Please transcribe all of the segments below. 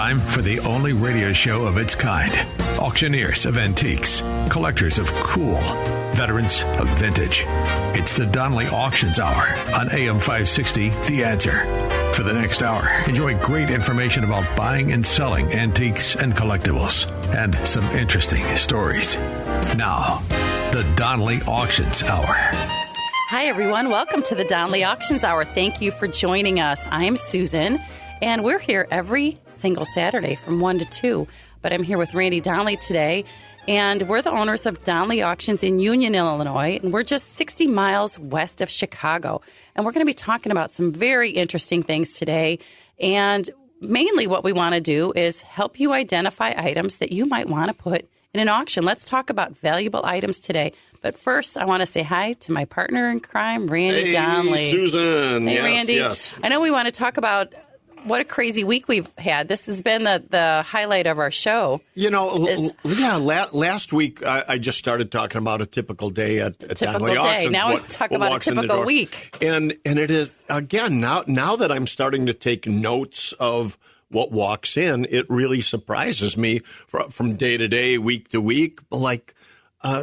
Time for the only radio show of its kind. Auctioneers of antiques, collectors of cool, veterans of vintage. It's the Donley Auctions Hour on AM 560, The Answer. For the next hour, enjoy great information about buying and selling antiques and collectibles, and some interesting stories. Now, the Donley Auctions Hour. Hi, everyone. Welcome to the Donley Auctions Hour. Thank you for joining us. I'm Susan, and we're here every single Saturday from 1 to 2. But I'm here with Randy Donley today, and we're the owners of Donley Auctions in Union, Illinois, and we're just 60 miles west of Chicago. And we're going to be talking about some very interesting things today. And mainly what we want to do is help you identify items that you might want to put in an auction. Let's talk about valuable items today. But first, I want to say hi to my partner in crime, Randy Donley. Susan. Hey, yes, Randy. Yes. I know we want to talk about what a crazy week we've had. This has been the highlight of our show. You know, last week I just started talking about a typical day at Donley Auctions. Now we talk about a typical week. And it is, again, now that I'm starting to take notes of what walks in, it really surprises me from day to day, week to week. Like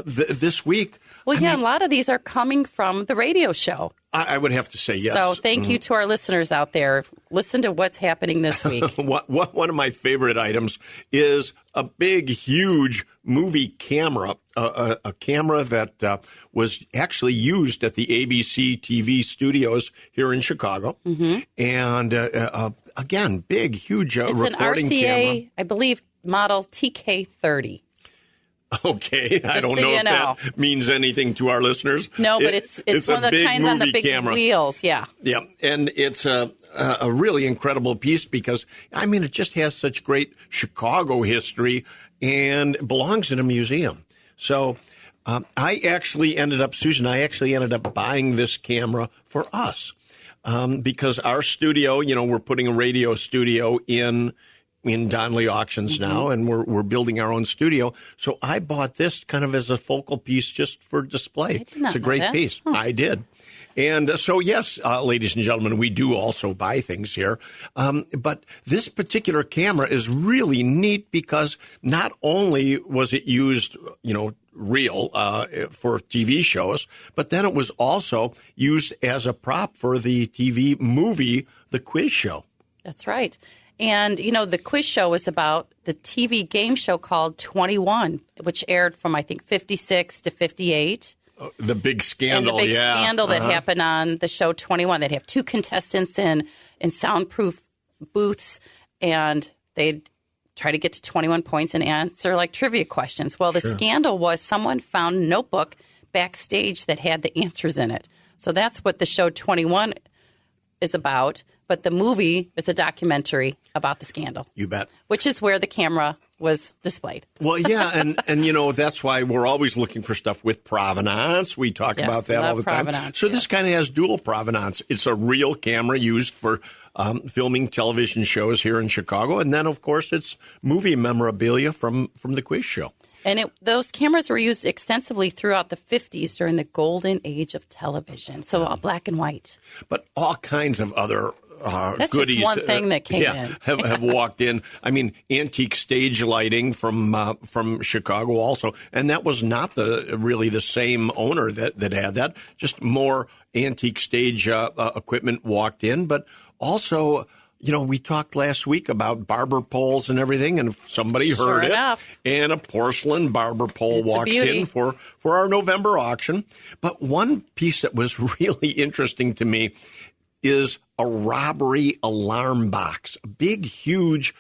this week. Well, a lot of these are coming from the radio show. I would have to say yes. So thank you to our listeners out there. Listen to what's happening this week. One of my favorite items is a big, huge movie camera, a camera that was actually used at the ABC TV studios here in Chicago. Mm-hmm. And again, big, huge recording camera. It's an RCA, I believe, model TK30. Okay, I don't know if that means anything to our listeners. No, but it's one of the kinds on the big camera. Wheels, yeah. Yeah, and it's a really incredible piece because, I mean, it just has such great Chicago history and belongs in a museum. So I actually ended up buying this camera for us because our studio, we're putting a radio studio in Donley Auctions now, and we're building our own studio. So I bought this kind of as a focal piece just for display. It's a great piece. Huh. I did. And so, yes, ladies and gentlemen, we do also buy things here. But this particular camera is really neat because not only was it used, real for TV shows, but then it was also used as a prop for the TV movie, The Quiz Show. That's right. And, the quiz show was about the TV game show called 21, which aired from, I think, 56 to 58. The big scandal, and the big scandal that happened on the show 21. They'd have two contestants in soundproof booths, and they'd try to get to 21 points and answer, trivia questions. Well, the scandal was someone found a notebook backstage that had the answers in it. So that's what the show 21 is about. But the movie is a documentary about the scandal. You bet. Which is where the camera was displayed. Well, yeah, and that's why we're always looking for stuff with provenance. We talk about that all the time. So this kind of has dual provenance. It's a real camera used for filming television shows here in Chicago. And then, of course, it's movie memorabilia from the quiz show. And those cameras were used extensively throughout the 50s during the golden age of television. So all black and white. But all kinds of other That's goodies. Just one thing that came in. have walked in. I mean, antique stage lighting from Chicago also. And that was not really the same owner that had that. Just more antique stage equipment walked in. But also, we talked last week about barber poles and everything, and somebody heard it. And a porcelain barber pole walks in for our November auction. But one piece that was really interesting to me is a robbery alarm box. A big, huge,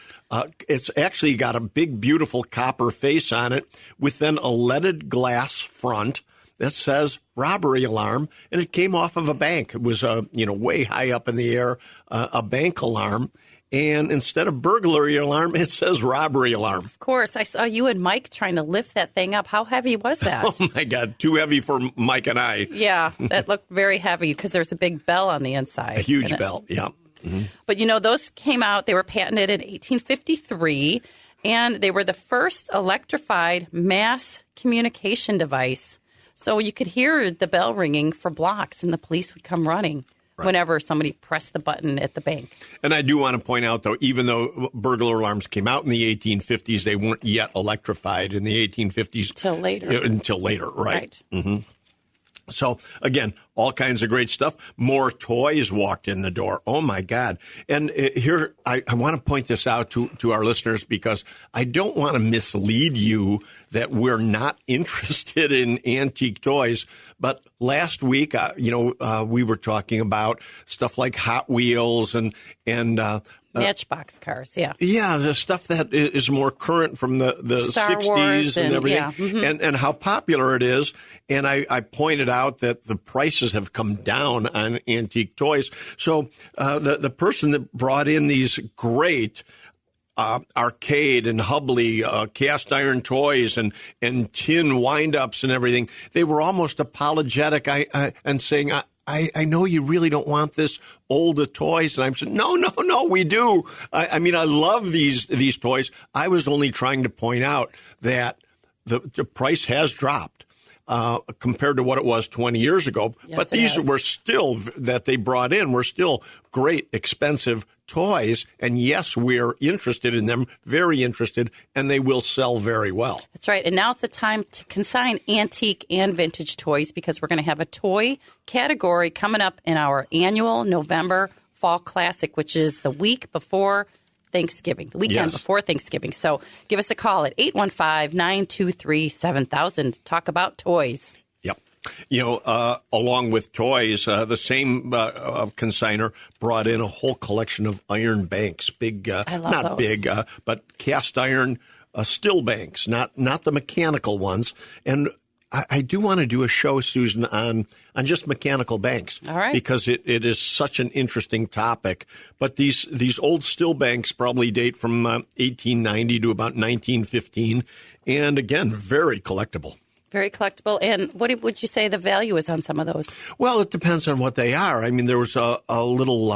it's actually got a big, beautiful copper face on it with then a leaded glass front that says robbery alarm, and it came off of a bank. It was, way high up in the air, a bank alarm. And instead of burglary alarm, it says robbery alarm. Of course. I saw you and Mike trying to lift that thing up. How heavy was that? Oh, my God. Too heavy for Mike and I. Yeah, that looked very heavy because there's a big bell on the inside. A huge bell, yeah. Mm-hmm. But, those came out. They were patented in 1853, and they were the first electrified mass communication device. So you could hear the bell ringing for blocks, and the police would come running. whenever somebody pressed the button at the bank. And I do want to point out, though, even though burglar alarms came out in the 1850s, they weren't yet electrified in the 1850s. Until later, right. Mm-hmm. So, again, all kinds of great stuff. More toys walked in the door. Oh, my God. And here, I want to point this out to our listeners because I don't want to mislead you that we're not interested in antique toys. But last week, we were talking about stuff like Hot Wheels and Matchbox cars, yeah. Yeah, the stuff that is more current from the Star 60s Wars and everything, yeah. Mm-hmm. and how popular it is. And I pointed out that the prices have come down on antique toys. So the person that brought in these great arcade and Hubley cast iron toys and tin wind-ups and everything, they were almost apologetic and saying, I know you really don't want this older toys. And I'm saying, no, we do. I mean, I love these toys. I was only trying to point out that the price has dropped compared to what it was 20 years ago. Yes, but these were still, that they brought in, were still great, expensive toys. And yes, we're interested in them, very interested, and they will sell very well. That's right. And now's the time to consign antique and vintage toys because we're going to have a toy category coming up in our annual November Fall Classic, which is the week before Thanksgiving, the weekend before Thanksgiving. So give us a call at 815-923-7000 to talk about toys. Yep. Along with toys, the same consignor brought in a whole collection of iron banks, big, I love not those. big, but cast iron still banks, not the mechanical ones. And I do want to do a show, Susan, on just mechanical banks. All right. Because it is such an interesting topic. But these old still banks probably date from 1890 to about 1915. And again, very collectible. Very collectible. And what would you say the value is on some of those? Well, it depends on what they are. I mean, there was a little,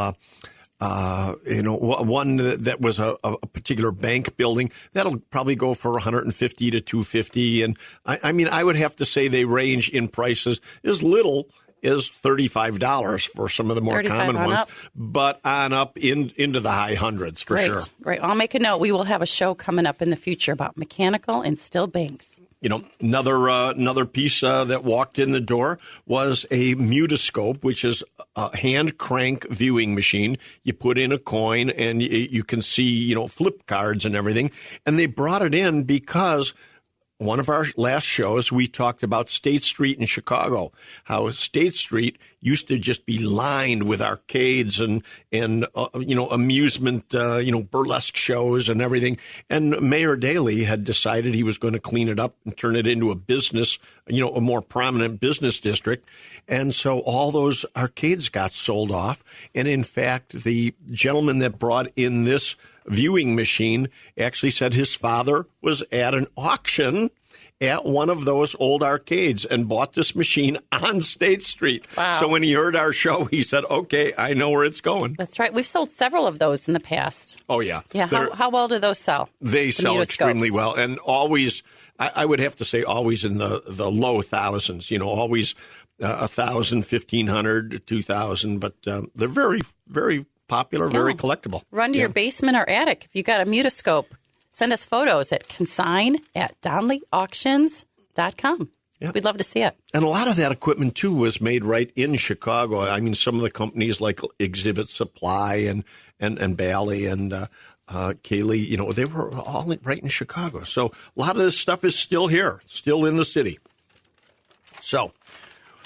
one that was a particular bank building that'll probably go for $150 to $250. And I mean, I would have to say they range in prices as little as $35 for some of the more common ones, but on up into the high hundreds for sure. Right. I'll make a note. We will have a show coming up in the future about mechanical and still banks. Another piece that walked in the door was a mutoscope, which is a hand crank viewing machine. You put in a coin and you can see, flip cards and everything. And they brought it in because one of our last shows, we talked about State Street in Chicago, how State Street used to just be lined with arcades and amusement, burlesque shows and everything. And Mayor Daley had decided he was going to clean it up and turn it into a business, a more prominent business district. And so all those arcades got sold off. And in fact, the gentleman that brought in this viewing machine actually said his father was at an auction at one of those old arcades and bought this machine on State Street. Wow. So when he heard our show, he said, okay, I know where it's going. That's right. We've sold several of those in the past. Oh, yeah. Yeah. How well do those sell? They sell extremely well. And always, I would have to say always in the low thousands, always 1,000, 1,500, 2,000. But they're very, very popular, very collectible. Run to your basement or attic. If you got a mutoscope, send us photos at consign@DonleyAuctions.com. Yeah. We'd love to see it. And a lot of that equipment, too, was made right in Chicago. I mean, some of the companies like Exhibit Supply and Bally and Kaylee, they were all right in Chicago. So a lot of this stuff is still here, still in the city. So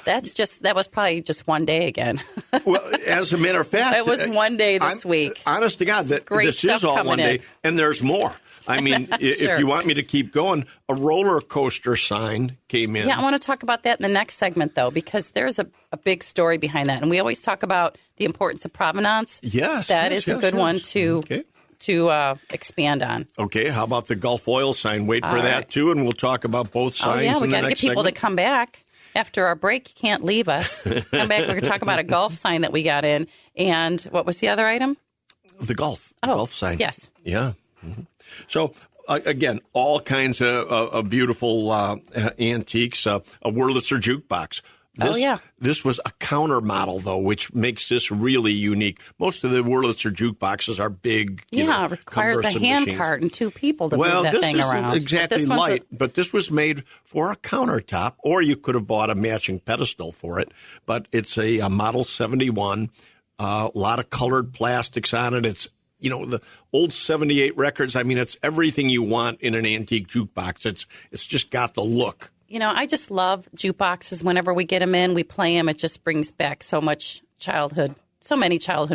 that was probably just one day again. Well, as a matter of fact, it was one day this week. Honest to God, this is all one day, and there's more. I mean, Sure. If you want me to keep going, a roller coaster sign came in. Yeah, I want to talk about that in the next segment, though, because there's a big story behind that. And we always talk about the importance of provenance. Yes. That is a good one to expand on. Okay, how about the Gulf oil sign? Wait for that, too, and we'll talk about both signs in the next segment. We got to get people to come back. After our break, you can't leave us. Come back, we're going to talk about a Gulf sign that we got in. And what was the other item? The Gulf. The Gulf sign. Yes. Yeah. Mm-hmm. So, again, all kinds of beautiful antiques. A Wurlitzer jukebox. This was a counter model, though, which makes this really unique. Most of the Wurlitzer jukeboxes are big. It requires a hand cart and two people to move that thing around. Well, this isn't exactly light, but this was made for a countertop, or you could have bought a matching pedestal for it. But it's a Model 71, a lot of colored plastics on it. It's the old 78 records. I mean, it's everything you want in an antique jukebox. It's just got the look. I just love jukeboxes. Whenever we get them in, we play them. It just brings back so many childhood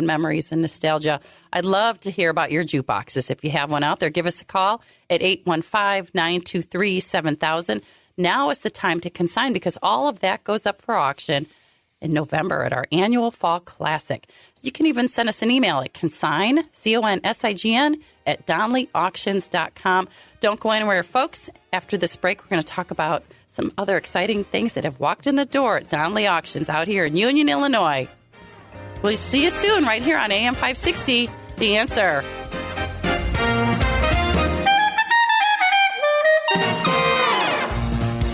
memories and nostalgia. I'd love to hear about your jukeboxes. If you have one out there, give us a call at 815-923-7000. Now is the time to consign because all of that goes up for auction in November at our annual Fall Classic. So you can even send us an email at consign, CONSIGN, at DonleyAuctions.com. Don't go anywhere, folks. After this break, we're going to talk about some other exciting things that have walked in the door at Donley Auctions out here in Union, Illinois. We'll see you soon right here on AM 560, The Answer.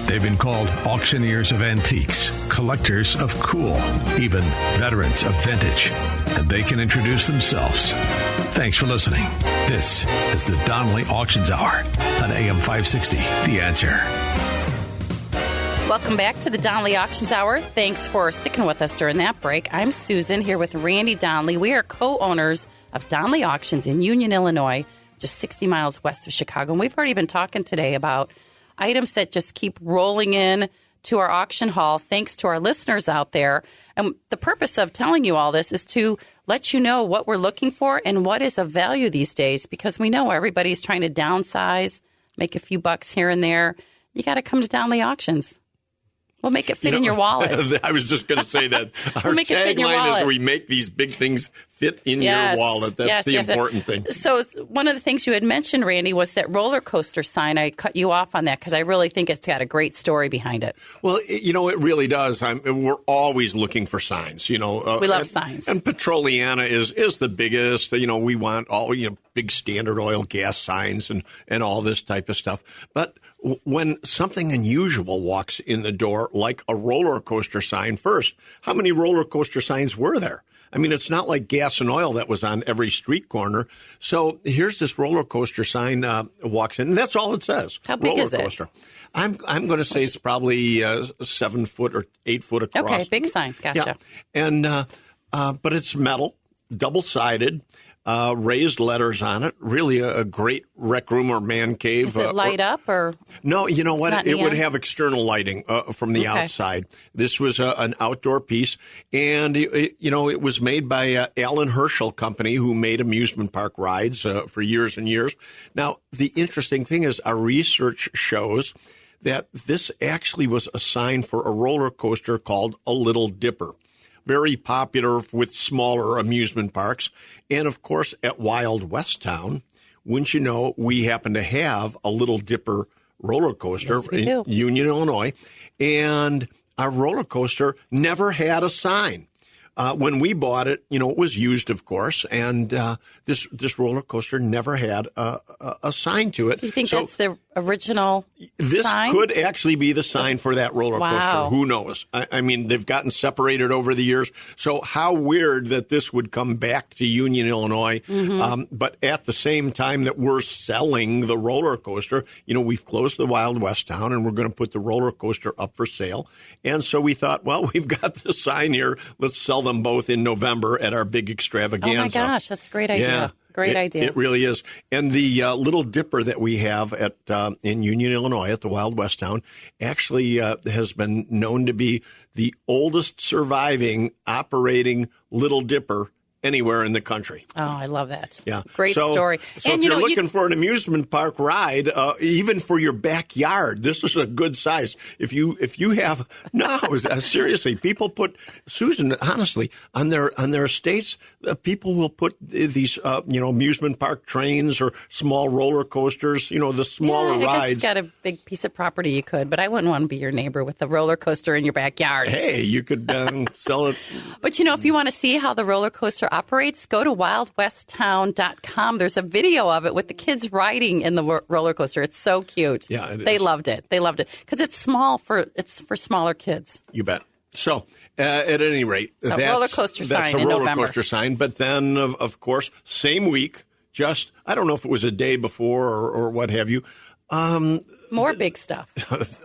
They've been called auctioneers of antiques, collectors of cool, even veterans of vintage. And they can introduce themselves. Thanks for listening. This is the Donley Auctions Hour on AM 560, The Answer. Welcome back to the Donley Auctions Hour. Thanks for sticking with us during that break. I'm Susan here with Randy Donley. We are co-owners of Donley Auctions in Union, Illinois, just 60 miles west of Chicago. And we've already been talking today about items that just keep rolling in to our auction hall thanks to our listeners out there. And the purpose of telling you all this is to let you know what we're looking for and what is of value these days, because we know everybody's trying to downsize, make a few bucks here and there. You got to come to Donley Auctions. We'll make it fit in your wallet. I was just going to say that. Our tagline is we make these big things fit in your wallet. That's the important thing. So one of the things you had mentioned, Randy, was that roller coaster sign. I cut you off on that because I really think it's got a great story behind it. Well, it really does. We're always looking for signs. We love signs. And Petroliana is the biggest. We want all big Standard Oil gas signs and all this type of stuff. But when something unusual walks in the door, like a roller coaster sign first, how many roller coaster signs were there? I mean, it's not like gas and oil that was on every street corner. So here's this roller coaster sign walks in, and that's all it says. How big is it? Roller coaster. I'm going to say it's probably 7 foot or 8 foot across. Okay, big sign. Gotcha. Yeah. And but it's metal, double-sided. Raised letters on it. Really a great rec room or man cave. Does it light up or? No, you know what? It would have external lighting from the outside. This was an outdoor piece, and it was made by Alan Herschel Company, who made amusement park rides for years and years. Now, the interesting thing is our research shows that this actually was a sign for a roller coaster called a Little Dipper. Very popular with smaller amusement parks. And, of course, at Wild West Town, wouldn't you know, we happen to have a Little Dipper roller coaster in Union, Illinois. And our roller coaster never had a sign. When we bought it, it was used, of course, and this roller coaster never had a sign to it. So you think that's the original This sign? could actually be the sign for that roller coaster. Wow. Who knows? I mean, they've gotten separated over the years. So how weird that this would come back to Union, Illinois. Mm-hmm. But at the same time that we're selling the roller coaster, we've closed the Wild West Town, and we're going to put the roller coaster up for sale. And so we thought, well, we've got the sign here. Let's sell them both in November at our big extravaganza. Oh, my gosh. That's a great idea. Yeah. Great idea. It really is. And the Little Dipper that we have at in Union, Illinois, at the Wild West Town, actually has been known to be the oldest surviving operating Little Dipper anywhere in the country. Oh, I love that. Yeah. Great story. So if you're looking for an amusement park ride, even for your backyard, this is a good size. If you have, seriously, people put, Susan, honestly, on their estates, people will put these, amusement park trains or small roller coasters, the smaller rides. I guess you've got a big piece of property you could, but I wouldn't want to be your neighbor with a roller coaster in your backyard. Hey, you could sell it. But, if you want to see how the roller coaster operates, go to wildwesttown.com. There's a video of it with the kids riding in the roller coaster. It's so cute. Yeah, it is. They loved it. They loved it because it's for smaller kids. You bet. So, at any rate, that's roller coaster sign a in roller November. coaster sign. But then, of course, same week, just I don't know if it was a day before or what have you. More big stuff.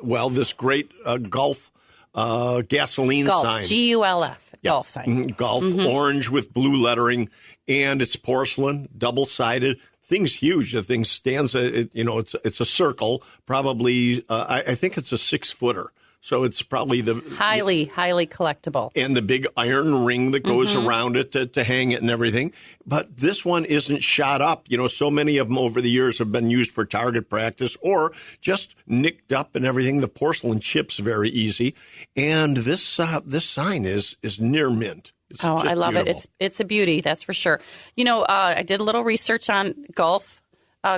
Well, this great Gulf gasoline Gulf, sign. G-U-L-F, Gulf sign. Gulf, orange with blue lettering, and it's porcelain, double-sided. Thing's huge. The thing stands, it's a circle, probably, I think it's a 6-footer. So it's probably the highly collectible. And the big iron ring that goes around it to hang it and everything. But this one isn't shot up. So many of them over the years have been used for target practice or just nicked up and everything. The porcelain chips very easy. And this sign is near mint. It's I love beautiful. it. It's a beauty, that's for sure. I did a little research on Gulf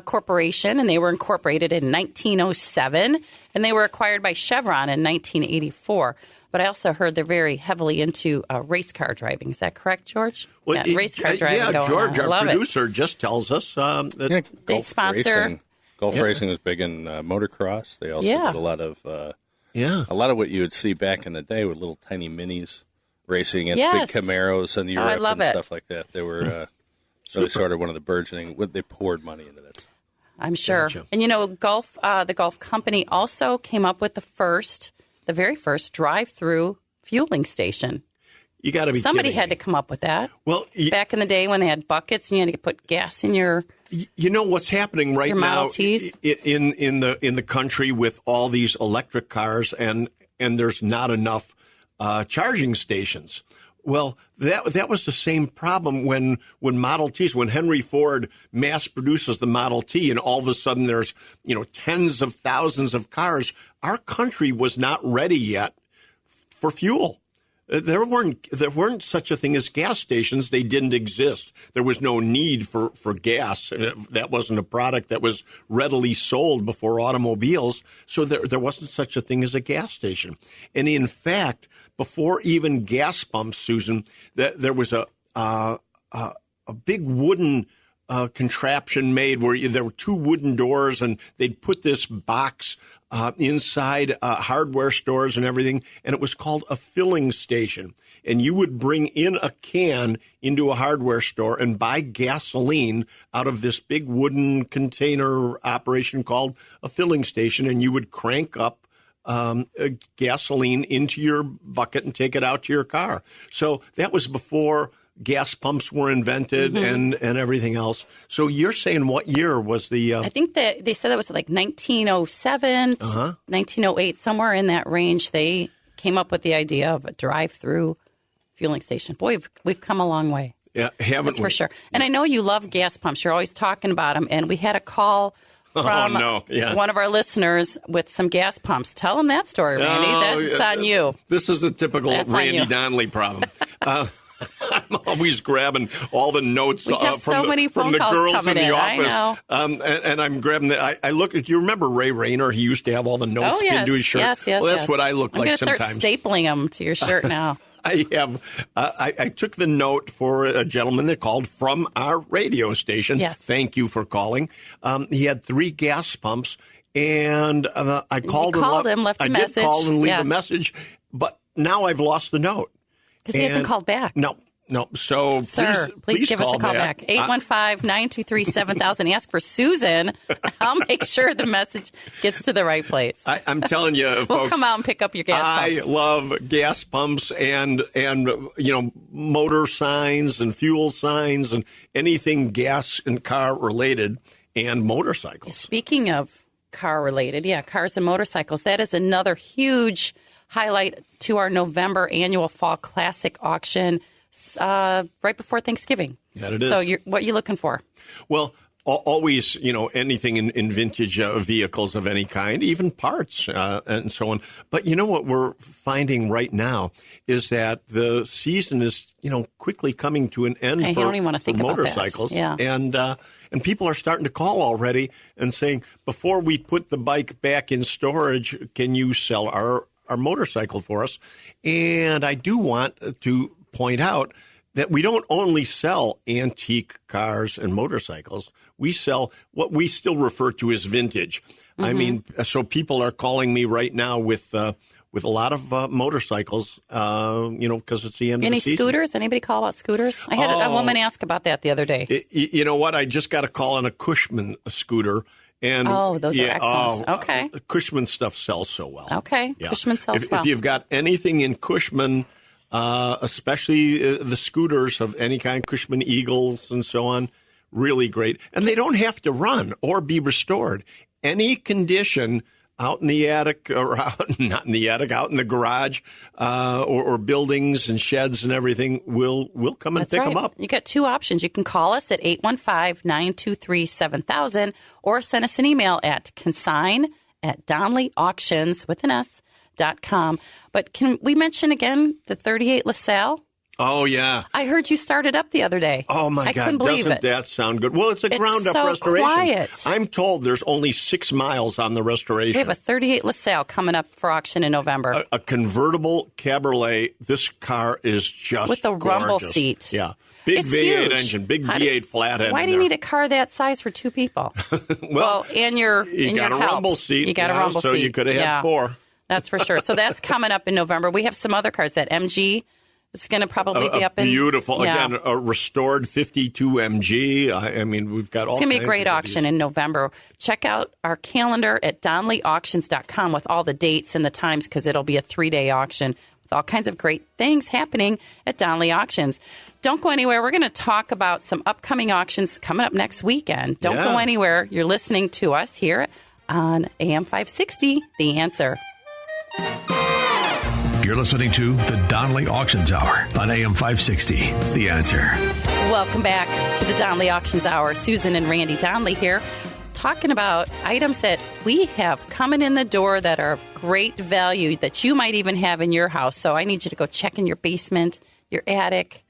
Corporation, and they were incorporated in 1907, and they were acquired by Chevron in 1984. But I also heard they're very heavily into race car driving. Is that correct, George? Well, race car driving. Yeah, George, our love producer, just tells us that they sponsor. Gulf racing was big in motocross. They also did a lot of what you would see back in the day with little tiny minis racing against big Camaros and Europe and stuff like that. They were really sort of one of the burgeoning. They poured money into this. I'm sure. Gotcha. And the Gulf company also came up with the very first drive-through fueling station. You got to be Somebody kidding had me. to come up with that. Well, back in the day when they had buckets and you had to put gas in your. You know what's happening right Your now Model Ts? in the country with all these electric cars and there's not enough charging stations. Well, that was the same problem when Model Ts, when Henry Ford mass produces the Model T, and all of a sudden there's tens of thousands of cars. Our country was not ready yet for fuel. There weren't such a thing as gas stations. They didn't exist. There was no need for gas. That wasn't a product that was readily sold before automobiles. So there wasn't such a thing as a gas station. And in fact, before even gas pumps, Susan, there was a big wooden contraption made where there were two wooden doors, and they'd put this box inside hardware stores and everything, and it was called a filling station. And you would bring in a can into a hardware store and buy gasoline out of this big wooden container operation called a filling station, and you would crank up gasoline into your bucket and take it out to your car. So that was before gas pumps were invented and everything else. So you're saying what year was the... I think that they said that was like 1907, 1908, somewhere in that range. They came up with the idea of a drive-through fueling station. Boy, we've come a long way. Yeah, haven't That's we? for sure. And I know you love gas pumps. You're always talking about them. And we had a call from one of our listeners with some gas pumps. Tell them that story, Randy. That's on you. This is a typical Randy Donley problem. I'm always grabbing all the notes from the girls in the office. I know. And I'm grabbing I look at, you remember Ray Rayner? He used to have all the notes into his shirt. Yes, well, that's what I look like sometimes. I'm going to start stapling them to your shirt now. I took the note for a gentleman that called from our radio station. Yes. Thank you for calling. He had 3 gas pumps, and I called him, left a message. I did call and leave a message, but now I've lost the note. Because he hasn't called back. No. So sir, please give us a call back. 815-923-7000. Ask for Susan. I'll make sure the message gets to the right place. I'm telling you, folks. We'll come out and pick up your gas pumps. I love gas pumps and motor signs and fuel signs and anything gas and car related and motorcycles. Speaking of car related, cars and motorcycles, that is another huge highlight to our November annual Fall Classic auction right before Thanksgiving. That it is. So what are you looking for? Well, always, anything in vintage vehicles of any kind, even parts and so on. But what we're finding right now is that the season is, quickly coming to an end I don't even want to think about motorcycles. That. Yeah. And people are starting to call already and saying, before we put the bike back in storage, can you sell our motorcycle for us? And I do want to point out that we don't only sell antique cars and motorcycles. We sell what we still refer to as vintage. I mean, so people are calling me right now with with a lot of motorcycles, because it's the end of the season. Any scooters? Anybody call about scooters? I had a woman ask about that the other day. You know what? I just got a call on a Cushman scooter. And those are excellent. Okay. Cushman stuff sells so well. Okay. Yeah. Cushman sells well. If you've got anything in Cushman, especially the scooters of any kind, Cushman Eagles and so on, really great. And they don't have to run or be restored. Any condition out in the attic, or not in the attic, out in the garage, or buildings and sheds and everything, we'll come and pick them up. You got two options. You can call us at 815-923-7000 or send us an email at consign@DonleyAuctions.com. But can we mention again the 38 LaSalle? Oh, yeah. I heard you started up the other day. Oh, my God. Doesn't that sound good? Well, it's a ground-up restoration. Quiet. I'm told there's only 6 miles on the restoration. We have a 38 LaSalle coming up for auction in November. A convertible Cabriolet. This car is just with a gorgeous. Rumble seat. Yeah. Big it's V8 huge. engine, big V8 flathead. Why do you need a car that size for 2 people? well, and you got a rumble seat. You got a rumble seat. So you could have had 4. That's for sure. So that's coming up in November. We have some other cars. That MG is going to probably be up in... Beautiful. Yeah. Again, a restored 52 MG. I mean, we've got all kinds of... It's going to be a great auction in November. Check out our calendar at DonleyAuctions.com with all the dates and the times, because it'll be a 3-day auction with all kinds of great things happening at Donley Auctions. Don't go anywhere. We're going to talk about some upcoming auctions coming up next weekend. Don't go anywhere. You're listening to us here on AM 560, The Answer. You're listening to the Donley Auctions Hour on AM 560, The Answer. Welcome back to the Donley Auctions Hour. Susan and Randy Donley here, talking about items that we have coming in the door that are of great value that you might even have in your house. So I need you to go check in your basement, your attic,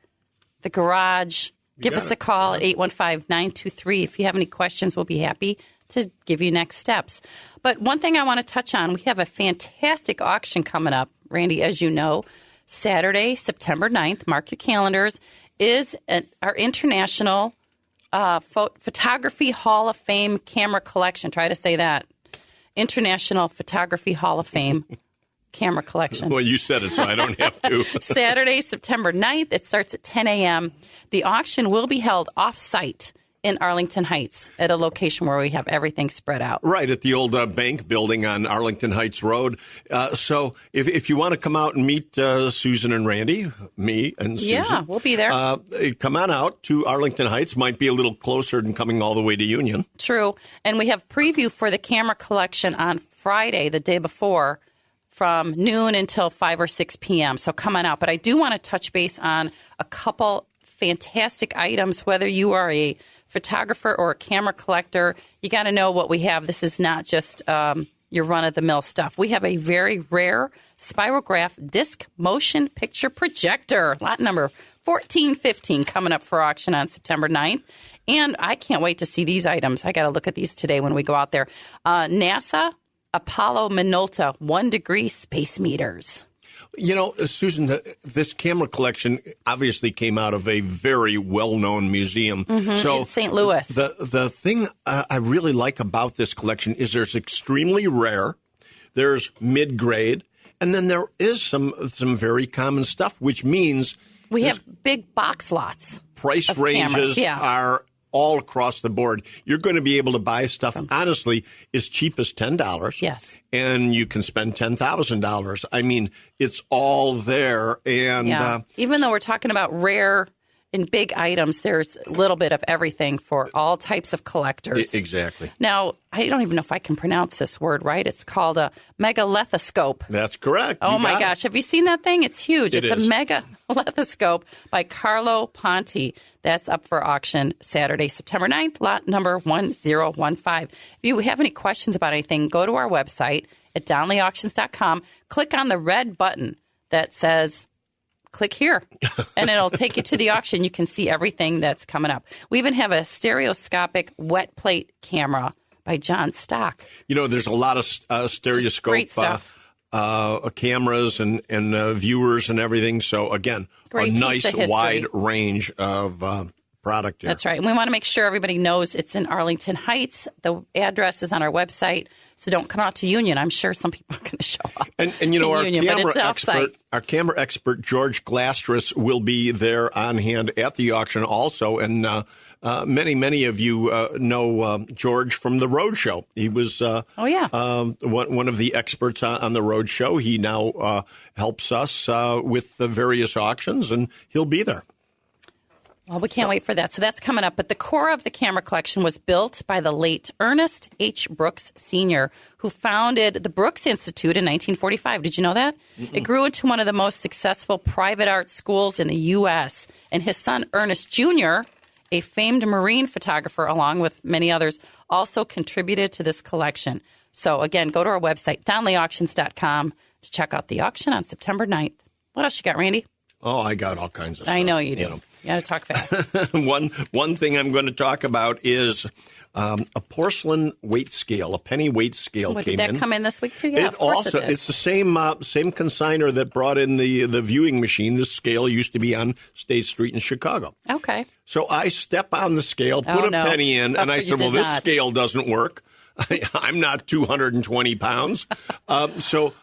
the garage. Give us a call at 815-923. If you have any questions, we'll be happy to give you next steps. But one thing I want to touch on, we have a fantastic auction coming up, Randy, as you know, Saturday, September 9th, mark your calendars, is our International Photography Hall of Fame camera collection. Try to say that. International Photography Hall of Fame camera collection. Well, you said it, so I don't have to. Saturday, September 9th. It starts at 10 a.m. The auction will be held off-site in Arlington Heights at a location where we have everything spread out. Right, at the old bank building on Arlington Heights Road. So if you want to come out and meet Susan and Randy, me and Susan. Yeah, we'll be there. Come on out to Arlington Heights. Might be a little closer than coming all the way to Union. True. And we have preview for the camera collection on Friday, the day before, from noon until 5 or 6 p.m. So come on out. But I do want to touch base on a couple fantastic items, whether you are a photographer or a camera collector. You got to know what we have. This is not just your run-of-the-mill stuff. We have a very rare spirograph disc motion picture projector, lot number 1415, coming up for auction on September 9th. And I can't wait to see these items. I got to look at these today when we go out there. NASA Apollo Minolta 1-degree space meters. You know, Susan, this camera collection obviously came out of a very well-known museum. So in St. Louis. The thing I really like about this collection is there's extremely rare, there's mid-grade, and then there is some very common stuff, which means we have big box lots. Price ranges are all across the board. You're going to be able to buy stuff, honestly, as cheap as $10. Yes. And you can spend $10,000. I mean, it's all there. And even though we're talking about rare and big items, there's a little bit of everything for all types of collectors. Exactly. Now, I don't even know if I can pronounce this word right. It's called a megalethoscope. That's correct. Oh, my gosh. Have you seen that thing? It's huge. It's is. A megalethoscope by Carlo Ponti. That's up for auction Saturday, September 9th, lot number 1015. If you have any questions about anything, go to our website at DonleyAuctions.com. Click on the red button that says click here, and it'll take you to the auction. You can see everything that's coming up. We even have a stereoscopic wet plate camera by John Stock. You know, there's a lot of stereoscope great stuff. Cameras and viewers and everything. So, again, great a nice wide range of product here. That's right. And we want to make sure everybody knows it's in Arlington Heights. The address is on our website, so don't come out to Union. I'm sure some people are going to show up. And our camera expert, George Glastris, will be there on hand at the auction also. And many of you know George from the Road Show. He was one of the experts on the Road Show. He now helps us with the various auctions, and he'll be there. Well, we can't wait for that. So that's coming up. But the core of the camera collection was built by the late Ernest H. Brooks Sr., who founded the Brooks Institute in 1945. Did you know that? Mm-mm. It grew into one of the most successful private art schools in the U.S. And his son, Ernest Jr., a famed marine photographer, along with many others, also contributed to this collection. So, again, go to our website, DonleyAuctions.com, to check out the auction on September 9th. What else you got, Randy? Oh, I got all kinds of stuff. I know you do. You got to talk fast. One thing I'm going to talk about is a porcelain weight scale, a penny weight scale came in. Did that come in this week too? Yeah, it's the same consignor that brought in the viewing machine. This scale used to be on State Street in Chicago. Okay. So I step on the scale, put a penny in, and I said, well, this scale doesn't work. I'm not 220 pounds. So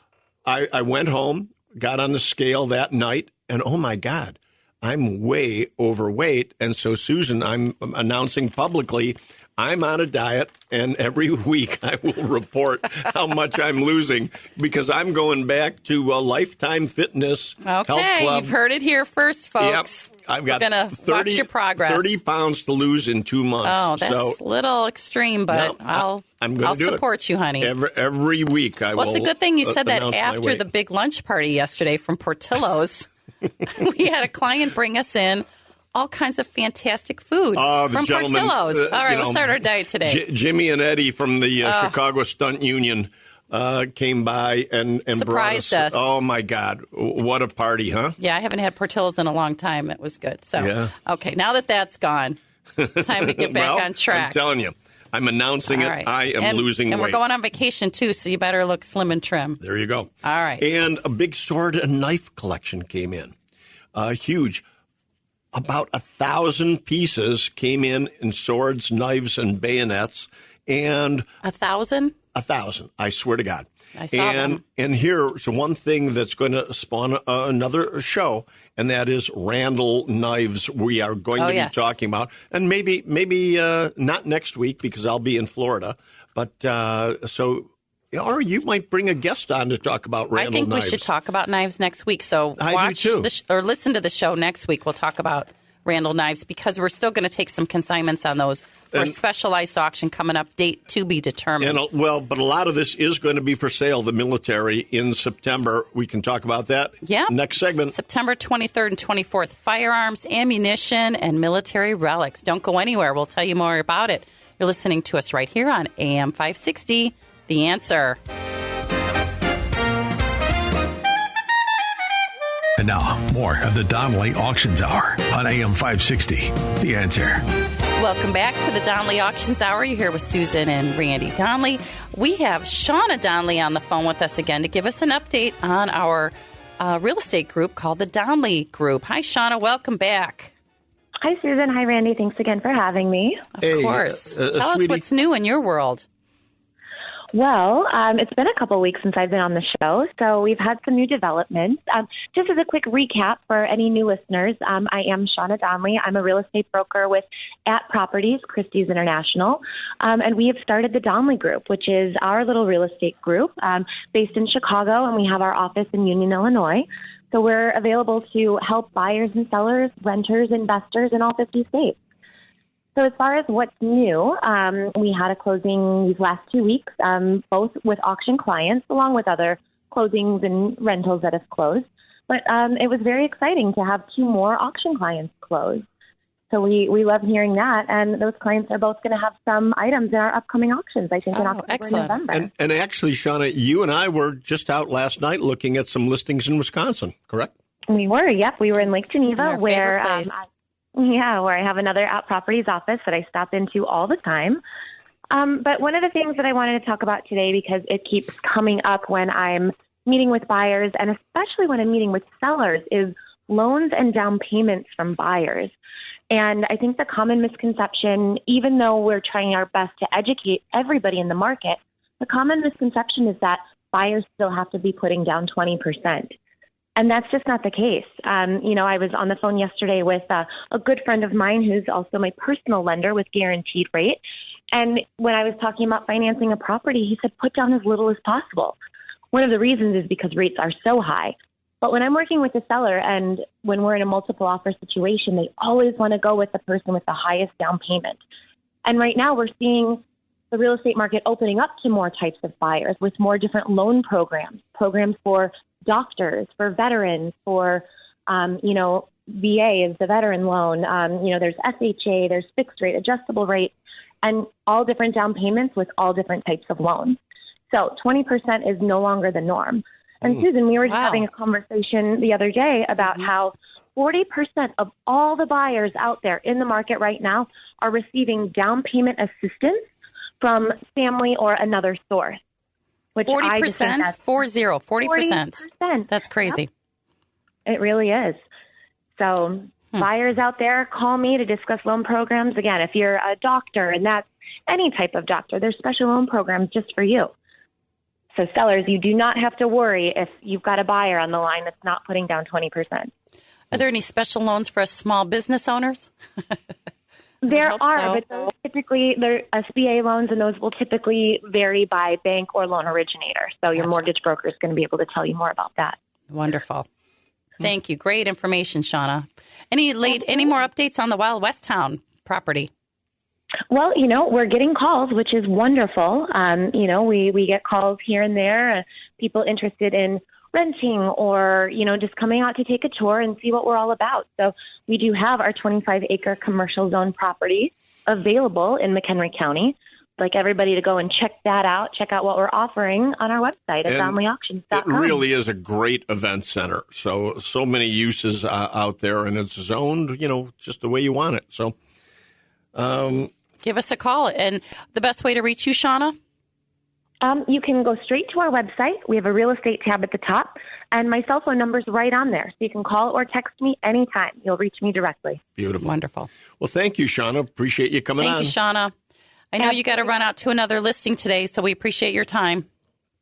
I went home, got on the scale that night, and oh, my God, I'm way overweight. And so, Susan, I'm announcing publicly I'm on a diet, and every week I will report how much I'm losing because I'm going back to a Lifetime Fitness Health Club. Okay, you've heard it here first, folks. Yep. I've got We're going to watch your progress. 30 pounds to lose in 2 months. Oh, that's a little extreme, but I'll support you, honey. Every week I will. Well, it's a good thing you said that after the big lunch party yesterday from Portillo's. We had a client bring us in all kinds of fantastic food from Portillo's. All right, we'll start our diet today. Jimmy and Eddie from the Chicago Stunt Union came by and surprised us. Oh, my God. What a party, huh? Yeah, I haven't had Portillo's in a long time. It was good. So, okay, now that that's gone, time to get back on track. I'm telling you. I'm announcing it. Right. I am losing weight. And we're going on vacation, too, so you better look slim and trim. There you go. All right. And a big sword and knife collection came in. Huge. About 1,000 pieces came in swords, knives, and bayonets. And 1,000? 1,000. I swear to God. I saw them. And here's one thing that's going to spawn another show, and that is Randall knives. We are going to be talking about, and maybe not next week because I'll be in Florida, but or you might bring a guest on to talk about Randall knives. I think we should talk about knives next week. So watch or listen to the show next week. We'll talk about Randall knives because we're still going to take some consignments on those for a specialized auction coming up, date to be determined. But a lot of this is going to be for sale, the military, in September. We can talk about that next segment. September 23rd and 24th, firearms, ammunition, and military relics. Don't go anywhere. We'll tell you more about it. You're listening to us right here on AM 560, The Answer. And now, more of the Donley Auctions Hour on AM 560, The Answer. Welcome back to the Donley Auctions Hour. You're here with Susan and Randy Donley. We have Shauna Donley on the phone with us again to give us an update on our real estate group called the Donley Group. Hi, Shauna. Welcome back. Hi, Susan. Hi, Randy. Thanks again for having me. Of course. Tell us what's new in your world. Well, it's been a couple weeks since I've been on the show, so we've had some new developments. Just as a quick recap for any new listeners, I am Shauna Donley. I'm a real estate broker with At Properties, Christie's International, and we have started the Donley Group, which is our little real estate group based in Chicago, and we have our office in Union, Illinois. So we're available to help buyers and sellers, renters, investors in all 50 states. So as far as what's new, we had a closing these last 2 weeks, both with auction clients, along with other closings and rentals that have closed. But it was very exciting to have 2 more auction clients close. So we love hearing that. And those clients are both going to have some items in our upcoming auctions, I think, in October and November. And actually, Shauna, you and I were just out last night looking at some listings in Wisconsin, correct? We were, yep. We were in Lake Geneva, where I have another At Properties office that I stop into all the time. But one of the things that I wanted to talk about today, because it keeps coming up when I'm meeting with buyers, and especially when I'm meeting with sellers, is loans and down payments from buyers. And I think the common misconception, even though we're trying our best to educate everybody in the market, the common misconception is that buyers still have to be putting down 20%. And that's just not the case. I was on the phone yesterday with a good friend of mine who's also my personal lender with guaranteed rate. And when I was talking about financing a property, he said, put down as little as possible. One of the reasons is because rates are so high. But when I'm working with the seller and when we're in a multiple offer situation, they always want to go with the person with the highest down payment. And right now we're seeing the real estate market opening up to more types of buyers with more different loan programs for doctors, for veterans, for, VA is the veteran loan. There's FHA, there's fixed rate, adjustable rate, and all different down payments with all different types of loans. So 20% is no longer the norm. And Susan, we were just having a conversation the other day about how 40% of all the buyers out there in the market right now are receiving down payment assistance from family or another source. 40%? 40%. That's crazy. Yep. It really is. So buyers out there, call me to discuss loan programs. Again, if you're a doctor, and that's any type of doctor, there's special loan programs just for you. So sellers, you do not have to worry if you've got a buyer on the line that's not putting down 20%. Are there any special loans for us small business owners? There are, but those typically, they're SBA loans, and those will typically vary by bank or loan originator. So your mortgage broker is going to be able to tell you more about that. Wonderful. Thank you. Great information, Shauna. Any more updates on the Wild West Town property? Well, we're getting calls, which is wonderful. We get calls here and there, people interested in renting or, just coming out to take a tour and see what we're all about. So we do have our 25-acre commercial zone property available in McHenry County. I'd like everybody to go and check that out, check out what we're offering on our website at DonleyAuctions.com. It really is a great event center. So many uses out there, and it's zoned, just the way you want it. So give us a call. And the best way to reach you, Shauna? You can go straight to our website. We have a real estate tab at the top, and my cell phone number is right on there. So you can call or text me anytime. You'll reach me directly. Beautiful. Wonderful. Well, thank you, Shauna. Appreciate you coming on. Thank you, Shauna. I know you got to run out to another listing today, so we appreciate your time.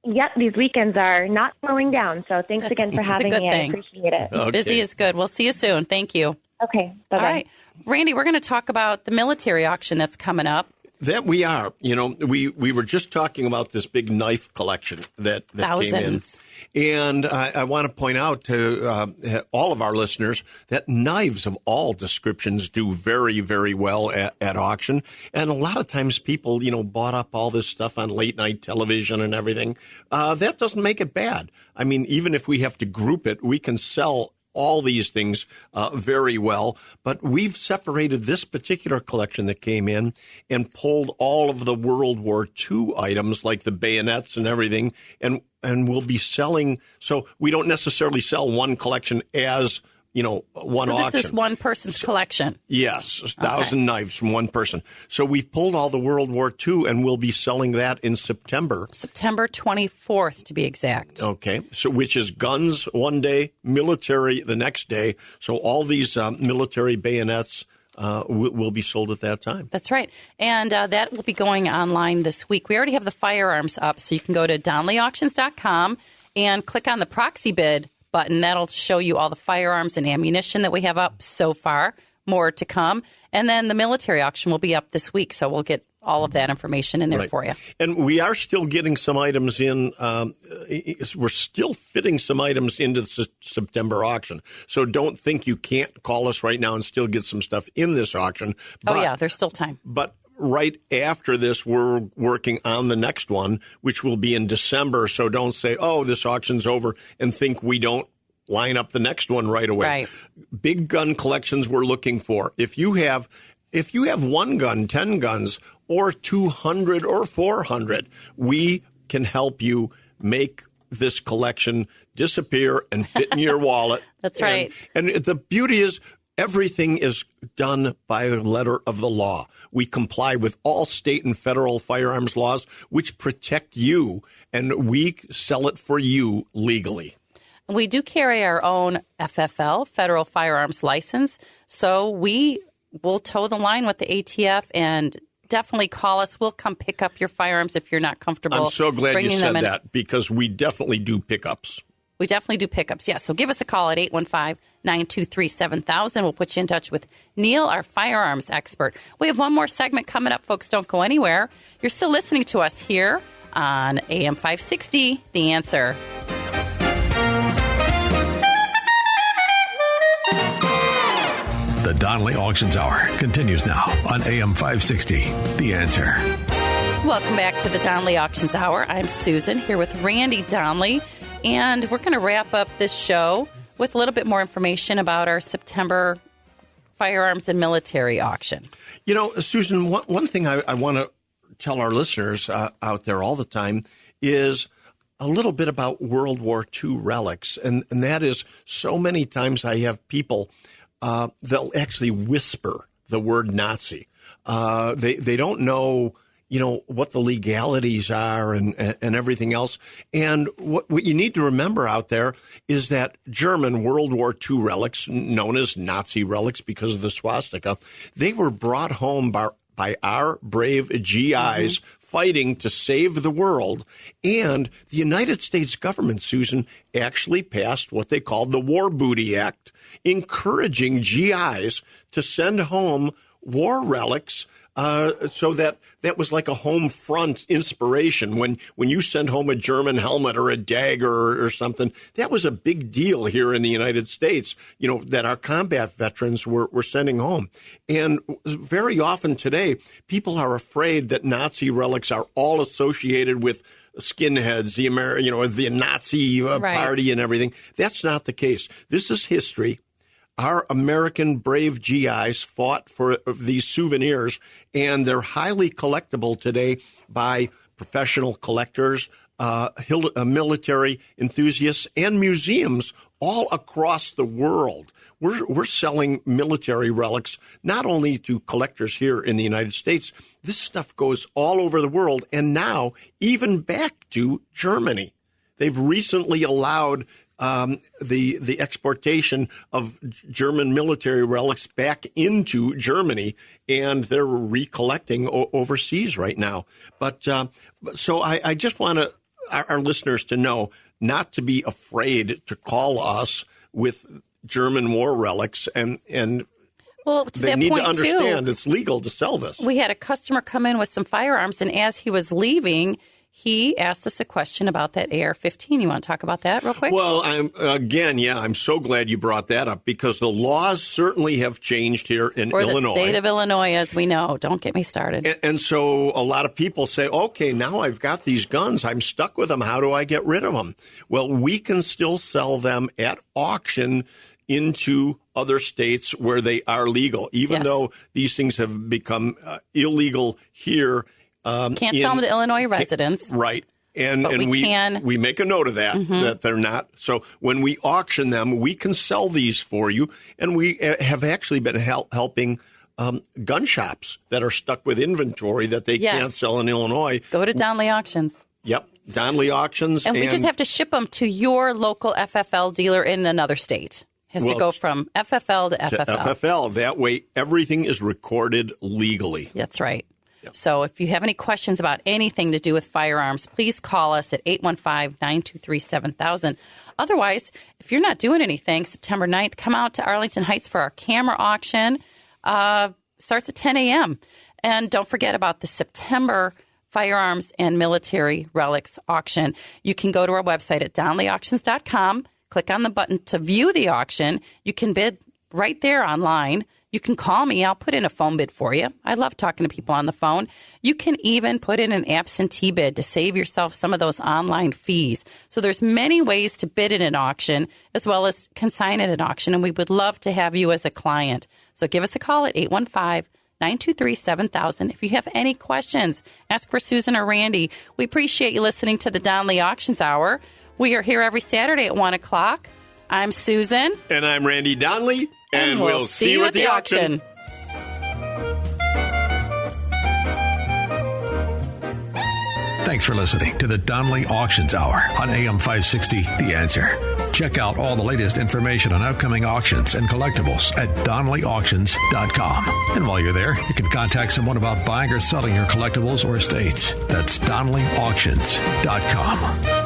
Yep, these weekends are not slowing down, so thanks again for having me. I appreciate it. Okay. Busy is good. We'll see you soon. Thank you. Okay, bye-bye. All right. Randy, we're going to talk about the military auction that's coming up. That we are. We were just talking about this big knife collection that Thousands. came in. And I want to point out to all of our listeners that knives of all descriptions do very, very well at auction. And a lot of times people, bought up all this stuff on late night television and everything. That doesn't make it bad. I mean, even if we have to group it, we can sell all these things very well, but we've separated this particular collection that came in and pulled all of the World War II items like the bayonets and everything, and we'll be selling. So we don't necessarily sell one collection as one auction. So this is one person's collection? Yes, 1,000 knives from one person. So we've pulled all the World War II, and we'll be selling that in September. September 24th, to be exact. Okay, so which is guns one day, military the next day. So all these military bayonets will be sold at that time. That's right. And that will be going online this week. We already have the firearms up, so you can go to DonleyAuctions.com and click on the proxy bid button. That'll show you all the firearms and ammunition that we have up so far, more to come. And then the military auction will be up this week, so we'll get all of that information in there for you. And we are still getting some items in. We're still fitting some items into the September auction. So don't think you can't call us right now and still get some stuff in this auction. But, there's still time. But right after this, we're working on the next one, which will be in December. So don't say, this auction's over, and think we don't line up the next one right away. Right. Big gun collections we're looking for. If you have one gun, 10 guns, or 200 or 400, we can help you make this collection disappear and fit in your wallet. That's right. And the beauty is, everything is done by the letter of the law. We comply with all state and federal firearms laws, which protect you, and we sell it for you legally. We do carry our own FFL, Federal Firearms License, so we we'll toe the line with the ATF and definitely call us. We'll come pick up your firearms if you're not comfortable. I'm so glad you said that because we definitely do pickups. We definitely do pickups, yes. So give us a call at 815-923-7000. We'll put you in touch with Neil, our firearms expert. We have one more segment coming up, folks. Don't go anywhere. You're still listening to us here on AM 560, The Answer. The Donley Auctions Hour continues now on AM 560, The Answer. Welcome back to the Donley Auctions Hour. I'm Susan here with Randy Donley. And we're going to wrap up this show with a little bit more information about our September firearms and military auction. You know, Susan, one thing I want to tell our listeners out there all the time is a little bit about World War II relics. And that is so many times I have people, they'll actually whisper the word Nazi. They don't know, what the legalities are and everything else. And what you need to remember out there is that German World War II relics, known as Nazi relics because of the swastika, they were brought home by our brave GIs fighting to save the world. And the United States government, Susan, actually passed what they called the War Booty Act, encouraging GIs to send home war relics. So that was like a home front inspiration. When you send home a German helmet or a dagger or something, that was a big deal here in the United States, that our combat veterans were sending home. And very often today, people are afraid that Nazi relics are all associated with skinheads, the Nazi party and everything. That's not the case. This is history. Our American brave GIs fought for these souvenirs, and they're highly collectible today by professional collectors, military enthusiasts, and museums all across the world. We're selling military relics not only to collectors here in the United States. This stuff goes all over the world, and now even back to Germany. They've recently allowed the exportation of German military relics back into Germany, and they're recollecting overseas right now. But so I just want our listeners to know not to be afraid to call us with German war relics, and well, they need to understand it's legal to sell this. We had a customer come in with some firearms, and as he was leaving, he asked us a question about that AR-15. You want to talk about that real quick? Well, I'm so glad you brought that up because the laws certainly have changed here in Illinois. The state of Illinois, as we know. Don't get me started. And so a lot of people say, okay, now I've got these guns. I'm stuck with them. How do I get rid of them? Well, we can still sell them at auction into other states where they are legal, even though these things have become illegal here. Can't sell them to Illinois residents. Right. And we make a note of that, that they're not. So when we auction them, we can sell these for you. And we have actually been helping gun shops that are stuck with inventory that they can't sell in Illinois. Go to Donley Auctions. Yep. Donley Auctions. And we just have to ship them to your local FFL dealer in another state. Has to go from FFL to FFL. To FFL. That way, everything is recorded legally. That's right. Yep. So if you have any questions about anything to do with firearms, please call us at 815-923-7000. Otherwise, if you're not doing anything, September 9th, come out to Arlington Heights for our camera auction. Starts at 10 a.m. And don't forget about the September firearms and military relics auction. You can go to our website at donleyauctions.com, click on the button to view the auction. You can bid right there online. You can call me. I'll put in a phone bid for you. I love talking to people on the phone. You can even put in an absentee bid to save yourself some of those online fees. So there's many ways to bid in an auction as well as consign at an auction, and we would love to have you as a client. So give us a call at 815-923-7000. If you have any questions, ask for Susan or Randy. We appreciate you listening to the Donley Auctions Hour. We are here every Saturday at 1 o'clock. I'm Susan. And I'm Randy Donley. And we'll see you at the auction. Thanks for listening to the Donley Auctions Hour on AM 560, The Answer. Check out all the latest information on upcoming auctions and collectibles at DonleyAuctions.com. And while you're there, you can contact someone about buying or selling your collectibles or estates. That's DonleyAuctions.com.